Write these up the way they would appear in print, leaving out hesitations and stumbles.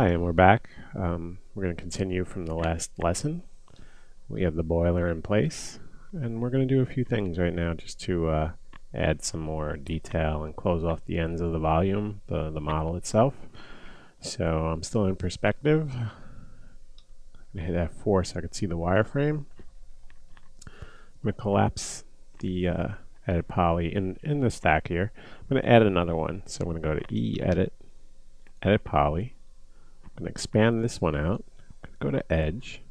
Hi, and we're back. We're going to continue from the last lesson. We have the boiler in place, and we're going to do a few things right now just to add some more detail and close off the ends of the volume, the model itself. So I'm still in perspective. I'm going to hit F4 so I can see the wireframe. I'm going to collapse the edit poly in the stack here. I'm going to add another one. So I'm going to go to E-edit, edit poly. I'm going to expand this one out. I'm going to go to edge.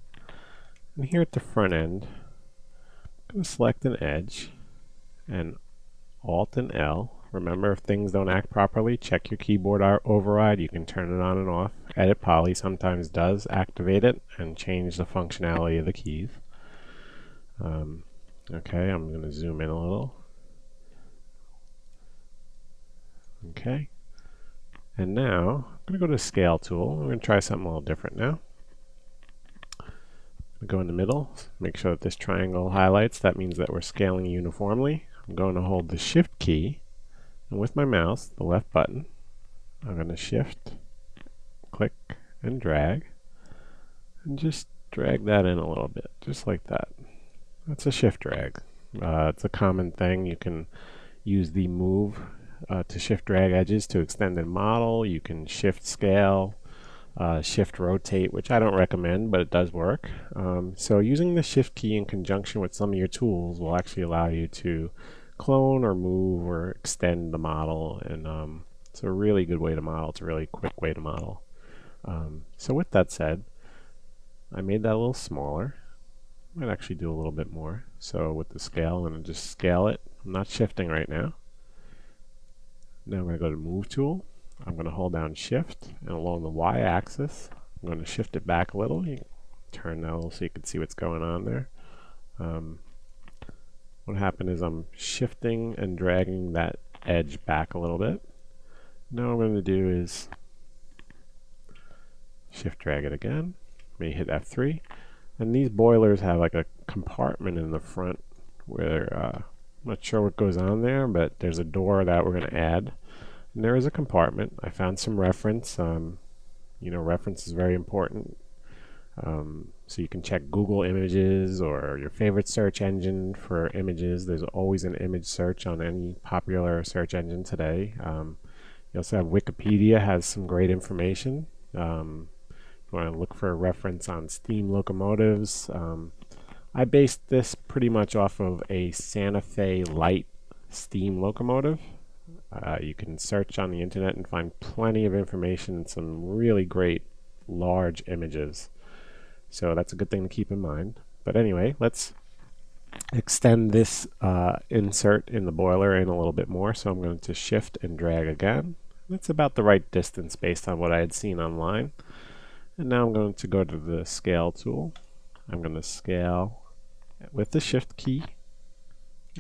And here at the front end, I'm going to select an edge and Alt and L. Remember, if things don't act properly, check your keyboard override. You can turn it on and off. Edit poly sometimes does activate it and change the functionality of the keys. Okay, I'm going to zoom in a little. Okay. And now, I'm going to go to Scale tool. I'm going to try something a little different now. I'm going to go in the middle, make sure that this triangle highlights. That means that we're scaling uniformly. I'm going to hold the Shift key, and with my mouse, the left button, I'm going to Shift, click, and drag. And just drag that in a little bit, just like that. That's a shift drag. It's a common thing. You can use the move to shift drag edges to extend a model. You can shift scale, shift rotate, which I don't recommend, but it does work. So using the shift key in conjunction with some of your tools will actually allow you to clone or move or extend the model, and it's a really good way to model. It's a really quick way to model. So with that said, I made that a little smaller. I might actually do a little bit more. So with the scale, I'm going to just scale it. I'm not shifting right now. Now I'm going to go to Move Tool. I'm going to hold down Shift, and along the Y-axis, I'm going to shift it back a little. You can turn that a little so you can see what's going on there. What happened is I'm shifting and dragging that edge back a little bit. Now what I'm going to do is shift drag it again. Maybe hit F3. And these boilers have like a compartment in the front where I'm not sure what goes on there, but there's a door that we're going to add. And there is a compartment. I found some reference. Reference is very important. So you can check Google Images or your favorite search engine for images. There's always an image search on any popular search engine today. You also have Wikipedia, has some great information. You want to look for a reference on steam locomotives. I based this pretty much off of a Santa Fe light steam locomotive. You can search on the internet and find plenty of information and some really great large images. So that's a good thing to keep in mind. But anyway, let's extend this insert in the boiler in a little bit more. So I'm going to shift and drag again. That's about the right distance based on what I had seen online. And now I'm going to go to the Scale tool. I'm going to scale with the Shift key.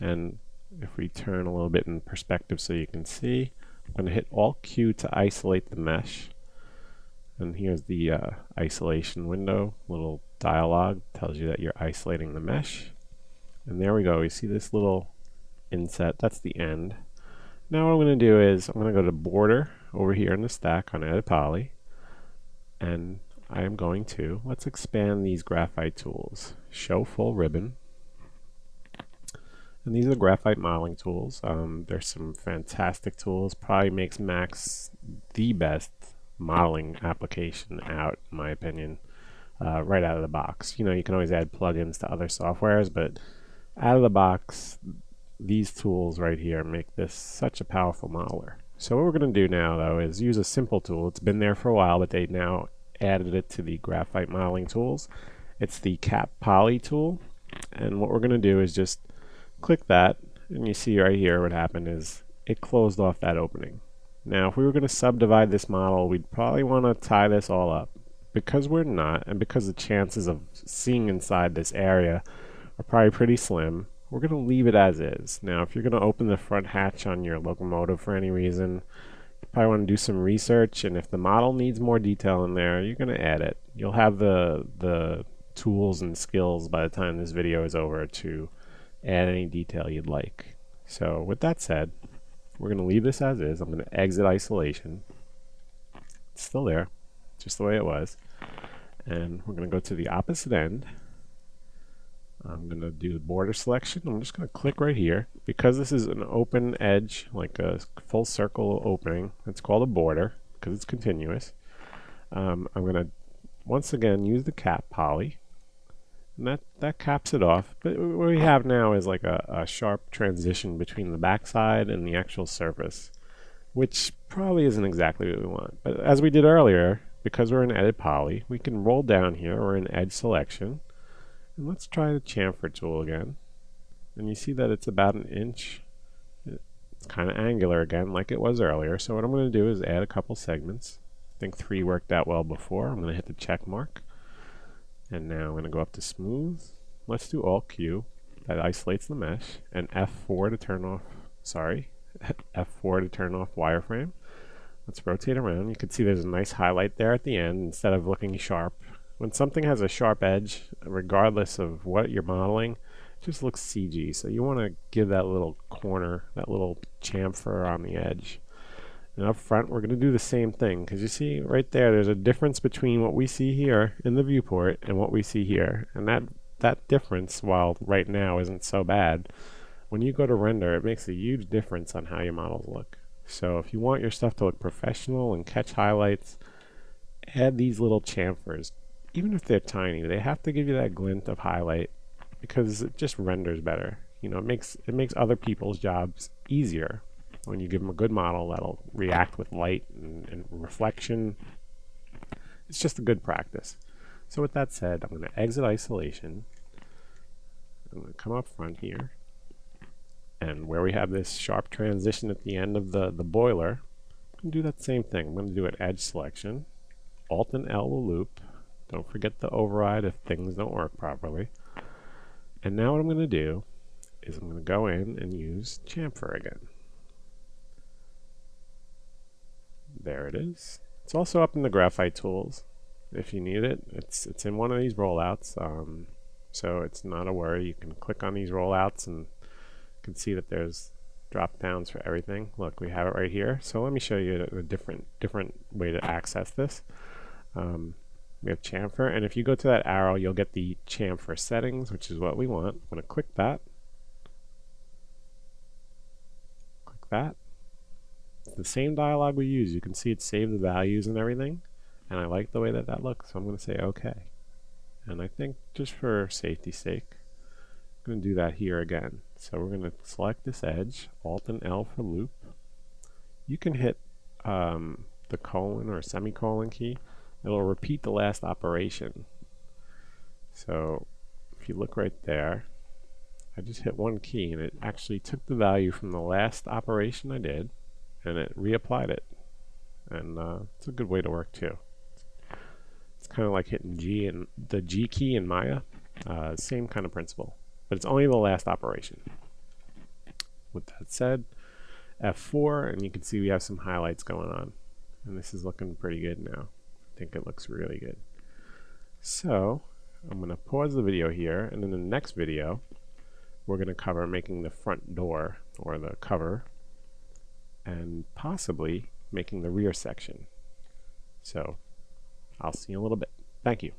And if we turn a little bit in perspective so you can see, I'm going to hit Alt-Q to isolate the mesh. And here's the isolation window, little dialog, tells you that you're isolating the mesh. And there we go. You see this little inset, that's the end. Now what I'm going to do is I'm going to go to Border over here in the stack on Edit Poly. And I am going to, let's expand these graphite tools. Show full ribbon. And these are the graphite modeling tools. There's some fantastic tools. Probably makes Max the best modeling application out, in my opinion, right out of the box. You know, you can always add plugins to other softwares, but out of the box, these tools right here make this such a powerful modeler. So what we're going to do now, though, is use a simple tool. It's been there for a while, but they now added it to the graphite modeling tools. It's the Cap Poly tool, and what we're going to do is just click that, and you see right here what happened is it closed off that opening. Now if we were going to subdivide this model, we'd probably want to tie this all up. Because we're not, and because the chances of seeing inside this area are probably pretty slim, we're going to leave it as is. Now if you're going to open the front hatch on your locomotive for any reason, you probably want to do some research, and if the model needs more detail in there, you're going to add it. You'll have the tools and skills by the time this video is over to add any detail you'd like. So with that said, we're going to leave this as is. I'm going to exit isolation. It's still there. just the way it was. And we're going to go to the opposite end. I'm going to do the border selection. I'm just going to click right here. Because this is an open edge, like a full circle opening, it's called a border because it's continuous. I'm going to once again use the cap poly, and that caps it off. But what we have now is like a sharp transition between the backside and the actual surface, which probably isn't exactly what we want. But as we did earlier, because we're in edit poly, we can roll down here. We're in edge selection, and let's try the chamfer tool again. And you see that it's about an inch. It's kind of angular again, like it was earlier. So what I'm going to do is add a couple segments. I think 3 worked out well before. I'm going to hit the check mark. And now I'm going to go up to smooth. Let's do Alt Q. That isolates the mesh. And F4 to turn off, F4 to turn off wireframe. Let's rotate around. You can see there's a nice highlight there at the end instead of looking sharp. When something has a sharp edge, regardless of what you're modeling, it just looks CG. So you want to give that little corner, that little chamfer on the edge. And up front, we're going to do the same thing, because you see right there, there's a difference between what we see here in the viewport and what we see here. And that difference, while right now isn't so bad, when you go to render, it makes a huge difference on how your models look. So if you want your stuff to look professional and catch highlights, add these little chamfers. Even if they're tiny, they have to give you that glint of highlight, because it just renders better. You know, it makes other people's jobs easier. When you give them a good model that'll react with light and reflection, it's just a good practice. So with that said, I'm going to exit isolation. I'm going to come up front here, and where we have this sharp transition at the end of the boiler, I'm going to do that same thing. I'm going to do an edge selection. Alt and L will loop. Don't forget the override if things don't work properly. And now what I'm going to do is I'm going to go in and use chamfer again. There it is. It's also up in the graphite tools if you need it. It's in one of these rollouts, so it's not a worry. You can click on these rollouts and you can see that there's drop downs for everything. Look, we have it right here. So let me show you a different way to access this. We have chamfer, and if you go to that arrow, you'll get the chamfer settings, which is what we want. I'm going to click that. Click that. The same dialog we use. You can see it saved the values and everything, and I like the way that looks, so I'm going to say OK. And I think just for safety's sake, I'm going to do that here again. So we're going to select this edge, Alt and L for loop. You can hit the colon or semicolon key. It'll repeat the last operation. So if you look right there, I just hit one key and it actually took the value from the last operation I did and it reapplied it. And it's a good way to work too. It's kind of like hitting G and the G key in Maya. Same kind of principle, but it's only the last operation. With that said, F4, and you can see we have some highlights going on. And this is looking pretty good now. I think it looks really good. So I'm going to pause the video here, and in the next video we're going to cover making the front door or the cover and possibly making the rear section. So I'll see you in a little bit. Thank you.